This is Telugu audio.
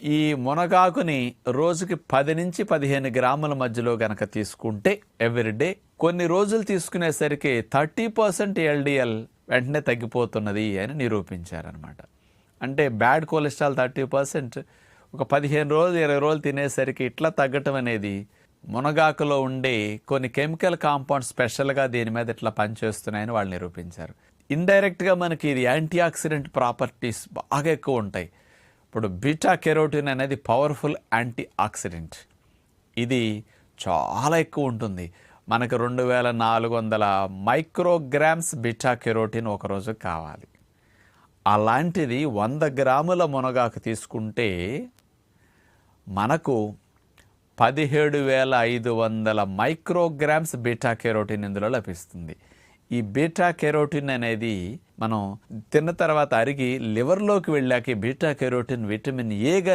ఈ మునగాకుని రోజుకి 10 నుంచి 15 గ్రాముల మధ్యలో గనక తీసుకుంటే ఎవ్రీడే కొన్ని రోజులు తీసుకునేసరికి 30% ఎల్డిఎల్ వెంటనే తగ్గిపోతున్నది అని నిరూపించారనమాట. అంటే బ్యాడ్ కొలెస్ట్రాల్ 30% ఒక 15 రోజులు 20 రోజులు తినేసరికి ఇట్లా తగ్గటం అనేది మునగాకులో ఉండే కొన్ని కెమికల్ కాంపౌండ్స్ స్పెషల్గా దీని మీద ఇట్లా పనిచేస్తున్నాయని వాళ్ళు నిరూపించారు. ఇండైరెక్ట్గా మనకి ఇది యాంటీ ఆక్సిడెంట్ ప్రాపర్టీస్ బాగా ఎక్కువ ఉంటాయి. ఇప్పుడు బీటా కెరోటిన్ అనేది పవర్ఫుల్ యాంటీ ఆక్సిడెంట్. ఇది చాలా ఎక్కువ ఉంటుంది. మనకు 2400 మైక్రోగ్రామ్స్ బీటా కెరోటిన్ ఒకరోజు కావాలి. అలాంటిది 100 గ్రాముల మునగాకు తీసుకుంటే మనకు 17,500 మైక్రోగ్రామ్స్ బీటా కెరోటిన్ ఇందులో లభిస్తుంది. ఈ బీటా కెరోటిన్ అనేది మనం తిన్న తర్వాత అరిగి లివర్లోకి వెళ్ళాక బీటా కెరోటిన్ విటమిన్ ఏగా